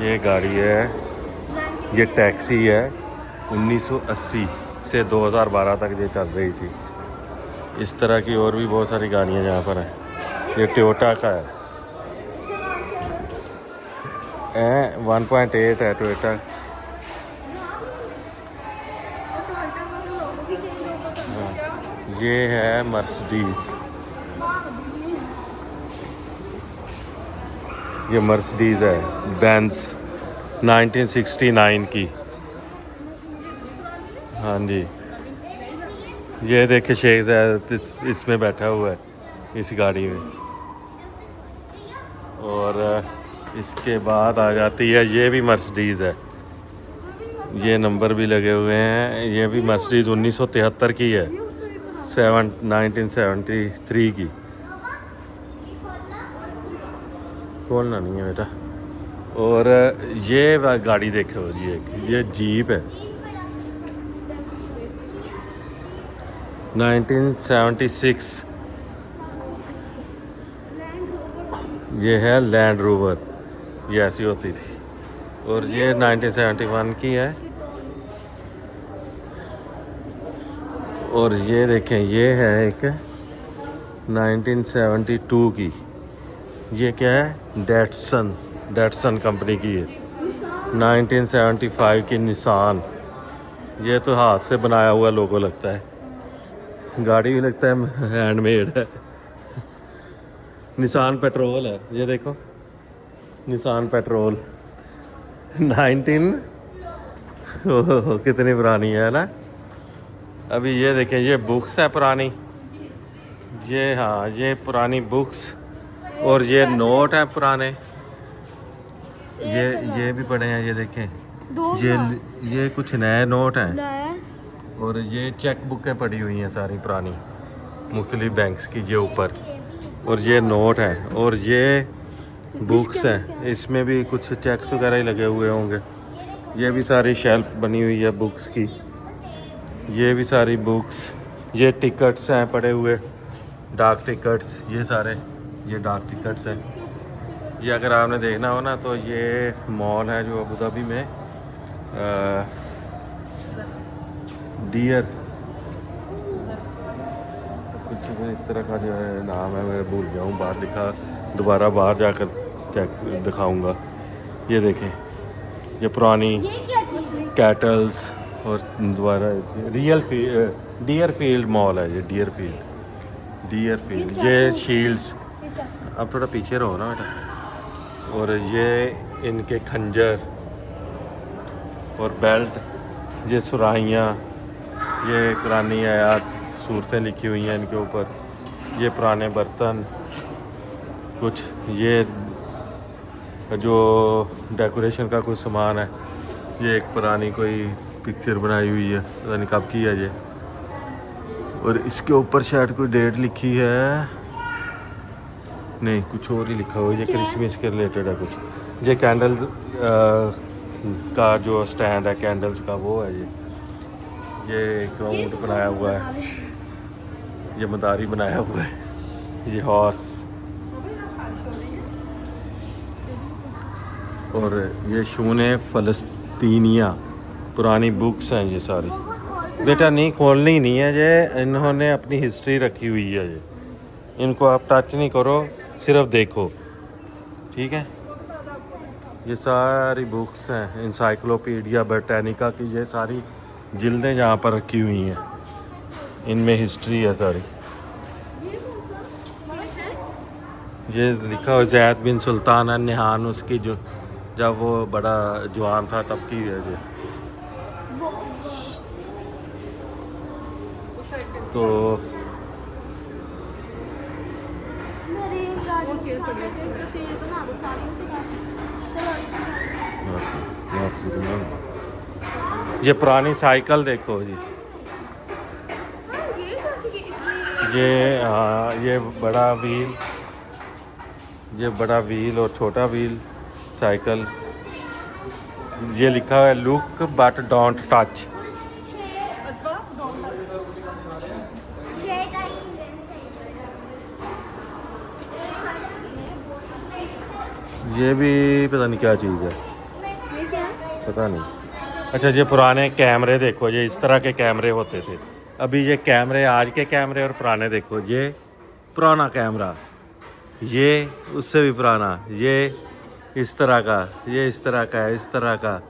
ये गाड़ी है, ये टैक्सी है 1980 से 2012 तक ये चल रही थी। इस तरह की और भी बहुत सारी गाड़ियाँ यहाँ पर हैं। ये टोयोटा का है 1.8 है टोयोटा। ये है मर्सिडीज़, ये मर्सिडीज़ है बेंज 1969 की। हाँ जी, ये देखिए शेख ज़ैद इसमें बैठा हुआ है इस गाड़ी में। और इसके बाद आ जाती है, ये भी मर्सिडीज़ है, ये नंबर भी लगे हुए हैं। ये भी मर्सिडीज़ 1973 की है, 1973 की। खोलना नहीं है बेटा। और ये गाड़ी देखो जी, एक ये जीप है 1976। ये है लैंड रोवर, ये ऐसी होती थी। और ये 1971 की है। और ये देखें, ये है एक 1972 की। ये क्या है, डेटसन कंपनी की है 1975 की निसान। ये तो हाथ से बनाया हुआ लोगो लगता है, गाड़ी भी लगता है हैंडमेड है। निसान पेट्रोल है, ये देखो निसान पेट्रोल 19 कितनी पुरानी है ना। अभी ये देखें, ये बुक्स है पुरानी, ये हाँ ये पुरानी बुक्स। और ये नोट है पुराने, ये भी पड़े हैं, ये देखें। ये कुछ नए नोट हैं। और ये चेक बुकें पड़ी हुई हैं सारी पुरानी मुख्तलिफ बैंक्स की, ये ऊपर। और ये नोट हैं और ये बुक्स हैं, इसमें भी कुछ चेक्स वगैरह ही लगे हुए होंगे। ये भी सारी शेल्फ बनी हुई है बुक्स की, ये भी सारी बुक्स। ये टिकट्स हैं पड़े हुए, डाक टिकट्स, ये सारे ये डाक टिकट्स हैं। ये अगर आपने देखना हो ना तो ये मॉल है जो अबू धाबी में डियर कुछ इस तरह का जो है नाम है, मैं भूल गया हूँ, बाहर लिखा, दोबारा बाहर जाकर चेक दिखाऊंगा। ये देखें, ये पुरानी कैटल्स। और दोबारा डियर फील्ड मॉल है, ये डियर फील्ड। ये शील्ड्स, अब थोड़ा पीछे रहो ना बेटा। और ये इनके खंजर और बेल्ट, ये सुराहियाँ, ये कुरानी आयात सूरतें लिखी हुई हैं इनके ऊपर। ये पुराने बर्तन कुछ, ये जो डेकोरेशन का कुछ सामान है। ये एक पुरानी कोई पिक्चर बनाई हुई है, पता नहीं कब की है ये। और इसके ऊपर शायद कोई डेट लिखी है, नहीं कुछ और ही लिखा हुआ है, ये क्रिसमस के रिलेटेड है कुछ। ये कैंडल का जो स्टैंड है कैंडल्स का, वो है ये एक ऊँट बनाया हुआ है, ये मदारी बनाया हुआ है, ये हॉर्स। और ये शूने फ़लस्तीनिया, पुरानी बुक्स हैं ये सारी। बेटा नहीं खोलनी नहीं है, ये इन्होंने अपनी हिस्ट्री रखी हुई है, ये इनको आप टच नहीं करो, सिर्फ देखो, ठीक है। ये सारी बुक्स हैं, इंसाइक्लोपीडिया ब्रिटानिका की, ये सारी जिल्दें यहाँ पर रखी हुई हैं, इनमें हिस्ट्री है सारी। ये लिखा हुआ ज़ैद बिन सुल्तान अन-नहान, उसकी जो जब वो बड़ा जवान था तब की है ये। तो ये पुरानी साइकिल देखो जी, ये बड़ा व्हील, ये बड़ा व्हील और छोटा व्हील साइकिल। ये लिखा हुआ है लुक बट डोंट टच। ये भी पता नहीं क्या चीज़ है। पता नहीं। अच्छा ये पुराने कैमरे देखो, ये इस तरह के कैमरे होते थे। अभी ये कैमरे, आज के कैमरे और पुराने देखो। ये पुराना कैमरा, ये उससे भी पुराना, ये इस तरह का, ये इस तरह का है, इस तरह का,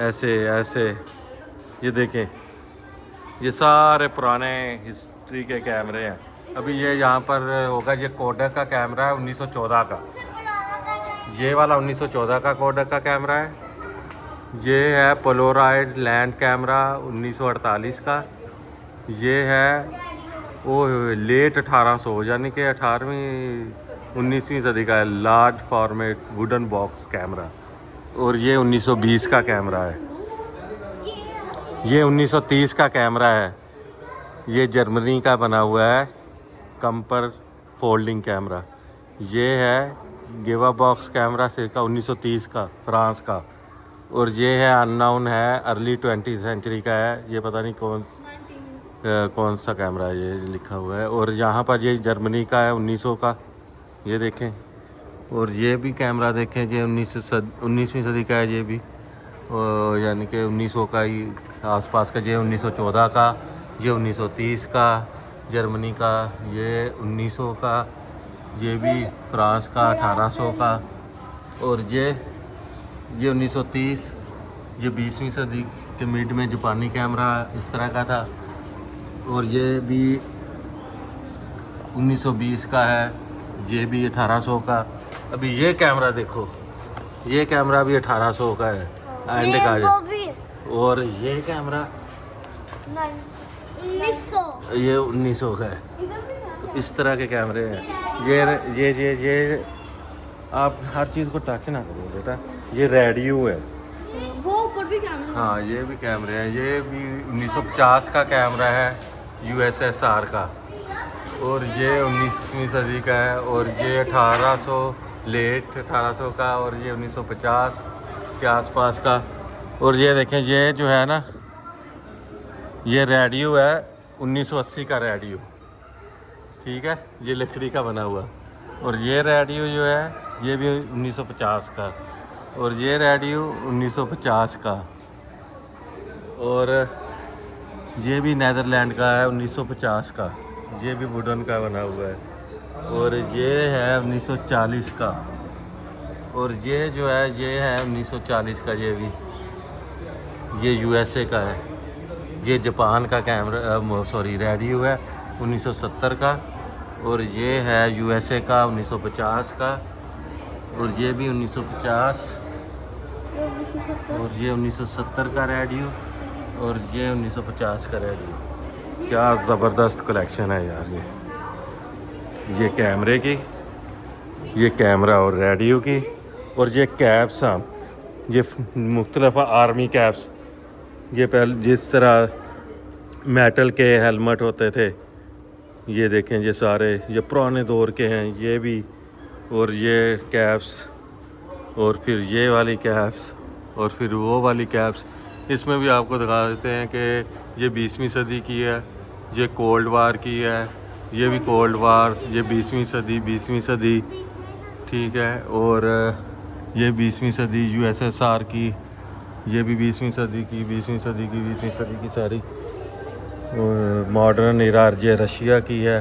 ऐसे ऐसे। ये देखें, ये सारे पुराने हिस्ट्री के कैमरे हैं। अभी ये यहाँ पर होगा, ये कोडक का कैमरा है 1914 का। ये वाला 1914 का कोडक का कैमरा है। ये है पोलोराइड लैंड कैमरा 1948 का। ये है वो लेट 1800 यानी कि 18वीं 19वीं सदी का है, large format wooden box camera. और ये 1920 का कैमरा है। ये 1930 का कैमरा है। ये जर्मनी का बना हुआ है कंपर फोल्डिंग कैमरा। ये है गेवा बॉक्स कैमरा सिर्का 1930 का, फ्रांस का। और ये है अननाउन है, अर्ली 20वीं सेंचुरी का है। ये पता नहीं कौन सा कैमरा है, ये लिखा हुआ है। और यहाँ पर ये जर्मनी का है 1900 का, ये देखें। और ये भी कैमरा देखें, ये 19वीं सदी का है ये भी, यानी कि 1900 का ही आसपास का। ये 1914 का, ये 1930 का जर्मनी का, ये 1900 का, ये भी फ्रांस का 1800 का। और ये 1930, ये 20वीं सदी के मिड में जापानी कैमरा इस तरह का था। और ये भी 1920 का है, ये भी 1800 का। अभी ये कैमरा देखो, ये कैमरा भी 1800 का है एंड का है। और ये कैमरा 1900, ये 1900 का है। तो इस तरह के कैमरे हैं। ये आप हर चीज़ को टच ना करो बेटा। ये रेडियो है, वो ऊपर भी कैमरा। हाँ ये भी कैमरे हैं। ये भी 1950 का कैमरा है, यूएसएसआर का। और ये 19वीं सदी का है। और ये 1800 लेट 1800 का। और ये 1950 के आसपास का। और ये देखें, ये जो है ना, ये रेडियो है 1980 का रेडियो, ठीक है, ये लकड़ी का बना हुआ। और ये रेडियो जो है ये भी 1950 का। और ये रेडियो 1950 का। और ये भी नीदरलैंड का है 1950 का, ये भी वुडन का बना हुआ है। और ये है 1940 का। और ये जो है ये है 1940 का, ये भी, ये यूएसए का है। ये जापान का कैमरा सॉरी रेडियो है 1970 का। और ये है यूएसए का 1950 का। और ये भी 1950। और ये 1970 का रेडियो। और ये 1950 का रेडियो। क्या ज़बरदस्त कलेक्शन है यार ये कैमरे की, ये कैमरा और रेडियो की। और ये कैप्स हैं, ये मुख्तलिफ आर्मी कैप्स। ये पहले जिस तरह मेटल के हेलमेट होते थे, ये देखें, ये सारे ये पुराने दौर के हैं ये भी। और ये कैप्स, और फिर ये वाली कैप्स, और फिर वो वाली कैप्स। इसमें भी आपको दिखा देते हैं कि ये 20वीं सदी की है, ये कोल्ड वार की है, ये भी कोल्ड वार, ये 20वीं सदी, ठीक है। और ये 20वीं सदी यूएसएसआर की, ये भी 20वीं सदी की सारी। मॉडर्न इरा ये रशिया की है,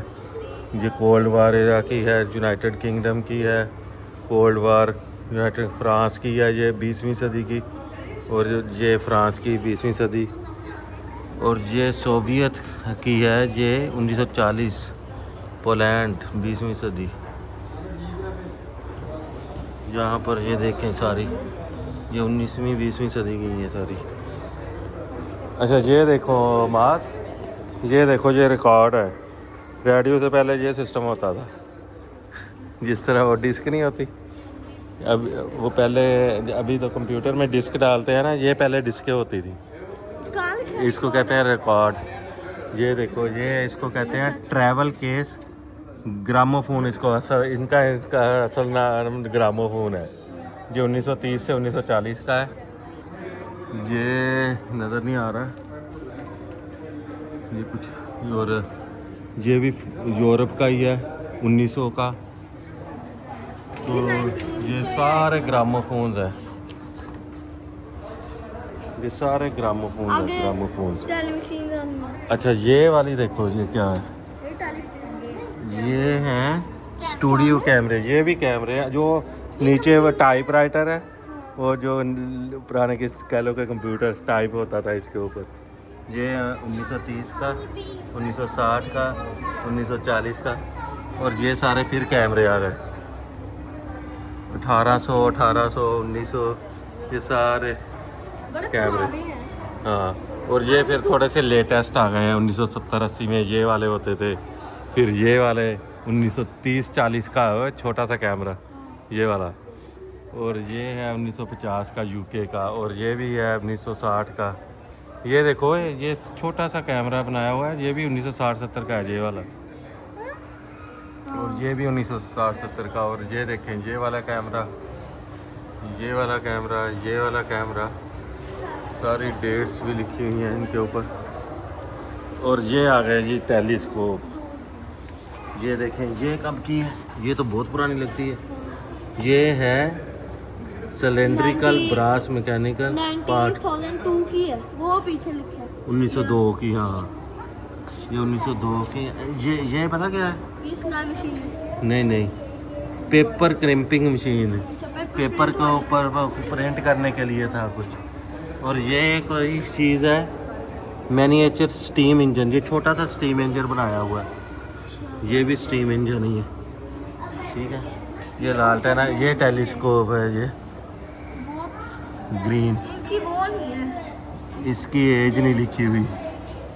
ये कोल्ड वार इरा की है, यूनाइटेड किंगडम की है। कोल्ड वार यूनाइटेड फ्रांस की है, ये 20वीं सदी की। और ये फ्रांस की 20वीं सदी। और ये सोवियत की है, ये 1940, पोलैंड 20वीं सदी। यहाँ पर ये देखें सारी, ये 19वीं 20वीं सदी की है सारी। अच्छा ये देखो मात, ये देखो, ये रिकॉर्ड है। रेडियो से पहले ये सिस्टम होता था, जिस तरह वो डिस्क नहीं होती अब, वो पहले, अभी तो कंप्यूटर में डिस्क डालते हैं ना, ये पहले डिस्कें होती थी। इसको कहते हैं रिकॉर्ड। ये देखो, ये इसको कहते हैं ट्रैवल केस ग्रामोफोन। इसको इनका असल नाम ग्रामोफोन है, जो 1930 से 1940 का है। ये नज़र नहीं आ रहा, ये कुछ। और ये भी यूरोप का ही है 1900 का। तो ये सारे ग्रामोफोन्स हैं। ये सारे ग्रामोफोन है, आगे ग्रामोफोन। टेलीविजन। अच्छा ये वाली देखो, ये क्या है? ये टेलीविजन। ये हैं स्टूडियो कैमरे। ये भी कैमरे हैं जो नीचे वो टाइपराइटर है, वो जो पुराने के कह लो के कंप्यूटर टाइप होता था इसके ऊपर। ये 1930 का, 1960 का, 1940 का। और ये सारे फिर कैमरे आ गए 1800, 1900, ये सारे बड़े कैमरे। पुराने हैं। हाँ, और ये फिर थोड़े से लेटेस्ट आ गए हैं। 1970-80 में ये वाले होते थे, फिर ये वाले 1930-40 का है छोटा सा कैमरा, ये वाला। और ये है 1950 का यूके का, और ये भी है 1960 का। ये देखो ये छोटा सा कैमरा बनाया हुआ है, ये भी 1960-70 का है ये वाला। और ये भी 1960-70 का। और ये देखें ये वाला कैमरा, ये वाला कैमरा, ये वाला कैमरा, सारी डेट्स भी लिखी हुई हैं इनके ऊपर। और ये आ गए जी टेलीस्कोप। ये देखें ये कब की है, ये तो बहुत पुरानी लगती है। ये है सिलेंड्रिकल ब्रास मैकेनिकल पार्ट, 1902 की है, वो पीछे लिखा है 1902 की। हाँ ये 1902 की। ये पता क्या है? ये सिलाई मशीन है। नहीं नहीं, पेपर क्रिम्पिंग मशीन है, अच्छा, पेपर के ऊपर प्रिंट करने के लिए था कुछ। और ये कोई चीज़ है मैनिएचर स्टीम इंजन, ये छोटा सा स्टीम इंजन बनाया हुआ है। ये भी स्टीम इंजन ही है, ठीक है। ये लालटेन है, ये टेलीस्कोप है, ये ग्रीन। इनकी वो नहीं है। इसकी एज नहीं लिखी हुई,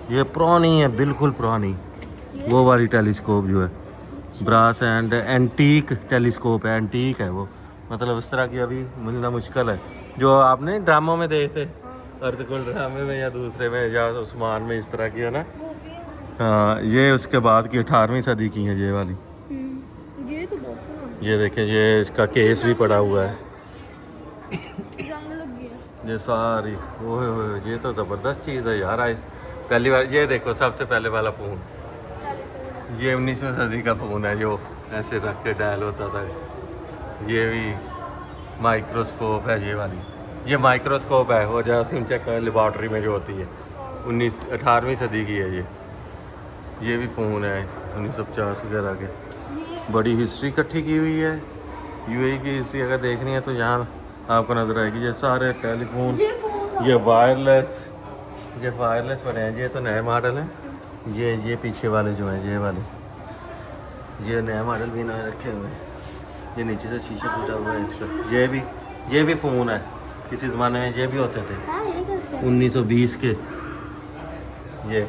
ये पुरानी है, बिल्कुल पुरानी। वो वाली टेलीस्कोप जो है ब्रास एंड एंटीक टेलीस्कोप है, एंटीक है वो, मतलब इस तरह की अभी मिलना मुश्किल है। जो आपने ड्रामों में देखते, अर्धकुल ड्रामे में या दूसरे में या उस्मान में, इस तरह की है ना। हाँ ये उसके बाद की 18वीं सदी की है ये वाली। ये तो बहुत पुराना ये देखें, ये इसका केस भी पड़ा हुआ है। जंग लग गया। ये सारी ओह, ये तो ज़बरदस्त चीज़ है यार। इस पहली बार ये देखो, सबसे पहले वाला फ़ोन, ये 19वीं सदी का फ़ोन है जो ऐसे रख के डायल होता था। ये भी माइक्रोस्कोप है, ये वाली, ये माइक्रोस्कोप है वो जो सिमचक लेबॉर्ट्री में जो होती है, 18वीं सदी की है ये भी फ़ोन है 1950 वगैरह के। बड़ी हिस्ट्री इकट्ठी की हुई है यूएई की हिस्ट्री अगर देखनी है तो यहाँ आपको नज़र आएगी। ये सारे टेलीफोन, ये वायरलेस बने हैं। ये तो नए मॉडल हैं, ये पीछे वाले जो हैं ये वाले, ये नया मॉडल भी नए रखे हुए हैं। ये नीचे से शीशा टूटा हुआ है इसका। ये भी फ़ोन है, किसी ज़माने में ये भी होते थे, हाँ, ये कैसे है? 1920 के। ये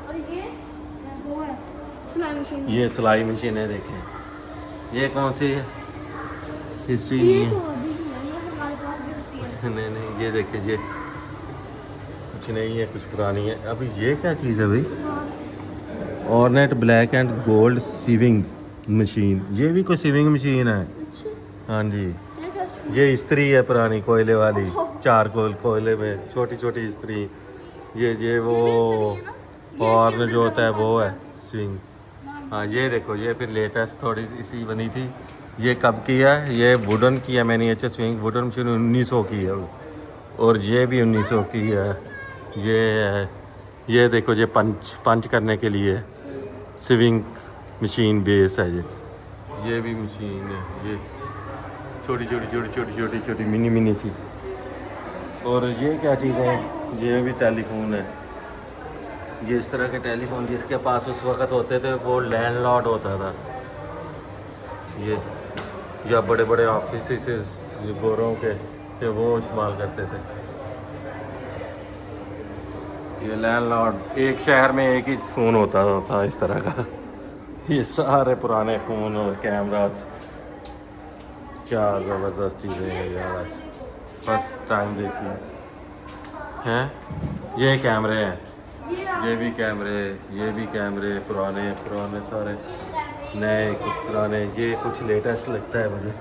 और ये वो है सिलाई मशीन। ये सिलाई मशीनें देखें। ये कौन सी है, हिस्ट्री नहीं ये है। तो अभी भी है, ये हमारे पास भी होती है। नहीं ये देखें, ये कुछ नहीं है, कुछ पुरानी है। अभी ये क्या चीज़ है भाई? Ornate black and gold sewing machine. ये भी कोई सीविंग मशीन है? अच्छा, हाँ जी। ये कैसे? ये इस्त्री है पुरानी कोयले वाली, चारकोल कोयले में छोटी छोटी इस्त्री। ये वो हॉर्न जो होता है वो है स्विंग। हाँ ये देखो, ये फिर लेटेस्ट थोड़ी इसी बनी थी। ये कब की है? ये वुडन की है, मैनिएचर स्विंग वुडन मशीन 1900 की है। और ये भी 1900 की है। ये है, ये देखो, ये पंच करने के लिए स्विंग मशीन बेस है ये भी मशीन है। ये छोटी मिनी सी। और ये क्या चीज़ है? ये भी टेलीफोन है। ये इस तरह के टेलीफोन जिसके पास उस वक़्त होते थे वो लैंडलॉर्ड होता था। ये या बड़े बड़े ऑफिस जो गोरों के थे वो इस्तेमाल करते थे। ये लैंडलॉर्ड, एक शहर में एक ही फ़ोन होता था इस तरह का। ये सारे पुराने फ़ोन और कैमरास, क्या ज़बरदस्त चीज़ें हैं यार। आज फर्स्ट टाइम देखी हैं। ये कैमरे हैं, ये भी कैमरे पुराने सारे, नए कुछ पुराने। ये कुछ लेटेस्ट लगता है मुझे।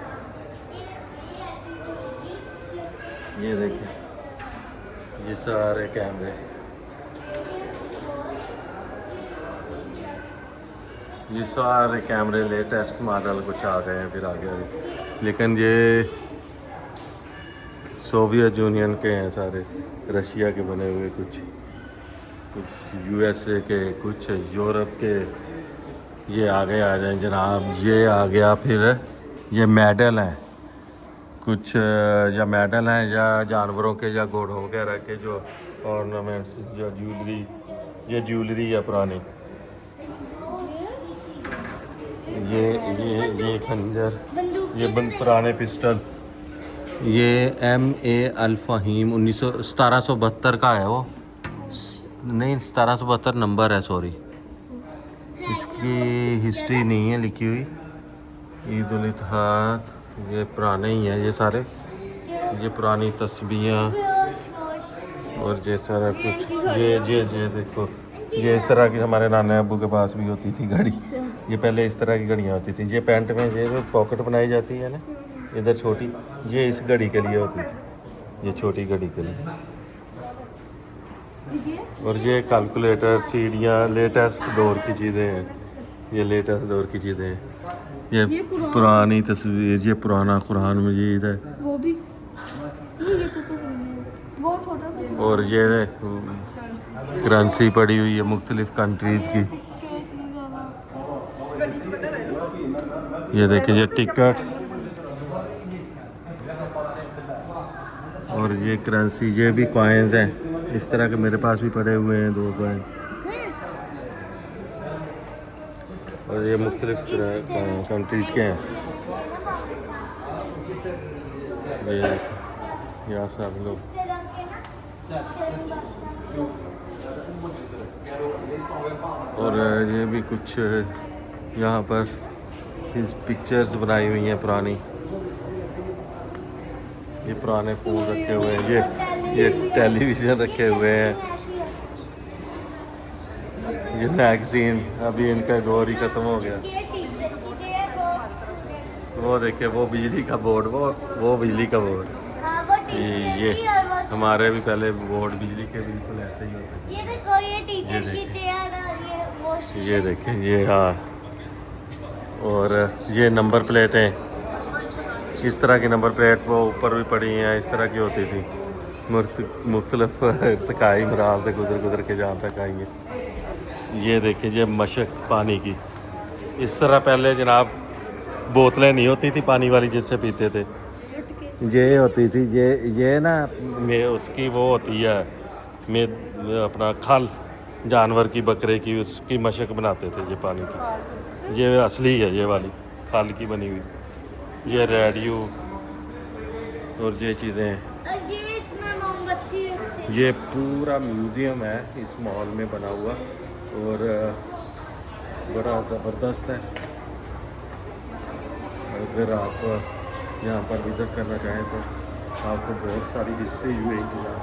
ये देखिए, ये सारे कैमरे, ये सारे कैमरे लेटेस्ट मॉडल कुछ आ गए हैं फिर आगे। लेकिन ये सोवियत यूनियन के हैं सारे, रशिया के बने हुए, कुछ यूएसए के, कुछ यूरोप के। ये आगे आ जाए जनाब, ये आ गया फिर ये मेडल हैं कुछ, या मेडल हैं या जानवरों के या घोड़ों वगैरह के जो ऑर्नामेंट्स या ज्वेलरी, ये ज्वेलरी है पुरानी। ये खंजर, ये पुराने पिस्टल। ये MA अल-फ़हीम 1772 का है वो, नहीं 1772 नंबर है, सॉरी। इसकी हिस्ट्री नहीं है लिखी हुई। ईद उल इत्तेहाद, ये पुराने ही हैं ये सारे, ये पुरानी तस्बीहां और ये सारा कुछ। ये देखो, ये इस तरह की हमारे नाना अब्बू के पास भी होती थी घड़ी। ये पहले इस तरह की घड़ियाँ होती थी। ये पैंट में ये जो पॉकेट बनाई जाती है ना, इधर छोटी, ये इस घड़ी के लिए होती थी, ये छोटी घड़ी के लिए। और ये कैलकुलेटर, सीढ़ियाँ, लेटेस्ट दौर की चीज़ें हैं, ये लेटेस्ट दौर की चीज़ें हैं। ये पुरानी तस्वीर, ये पुराना कुरान मजीद है, वो भी ये तो बहुत छोटा सा। और ये करेंसी पड़ी हुई है मुख्तलिफ कंट्रीज़ की। ये देखिए, ये टिकट्स और ये करेंसी, ये भी कॉइन्स हैं इस तरह के, मेरे पास भी पड़े हुए हैं 2 कॉइन। और ये मुख्तलिफ कंट्रीज़ के हैं। ये यहाँ सब लोग, और ये भी कुछ यहाँ पर इस पिक्चर्स बनाई हुई हैं पुरानी। ये पुराने फ़ोन रखे हुए हैं, ये टेलीविज़न रखे हुए हैं, ये मैगज़ीन, अभी इनका दौर ही ख़त्म हो गया। वो देखिए, वो बिजली का बोर्ड, वो बिजली का बोर्ड। ये हमारे भी पहले बोर्ड बिजली के बिल्कुल ऐसे ही होते थे। ये देखो, ये टीचर की चेयर और ये देखें, ये हाँ, और ये नंबर प्लेटें, इस तरह की नंबर प्लेट वो ऊपर भी पड़ी हैं, इस तरह की होती थी। मुख्तलिफ इर्तिकाई मराहल से गुजर के जहाँ तक आएंगे। ये देखिए, ये मशक पानी की, इस तरह पहले जनाब बोतलें नहीं होती थी पानी वाली जिससे पीते थे, ये होती थी, ये ना में उसकी वो होती है, में अपना खल, जानवर की, बकरे की, उसकी मशक बनाते थे ये पानी की। ये असली है, ये वाली खल की बनी हुई। ये रेडियो और ये चीज़ें हैं। ये इसमें मोमबत्ती रखते हैं। ये पूरा म्यूज़ियम है इस मॉल में बना हुआ, और बड़ा ज़बरदस्त है। अगर आप यहाँ पर विज़िट करना चाहें तो आपको बहुत सारी हिस्ट्री हुई है।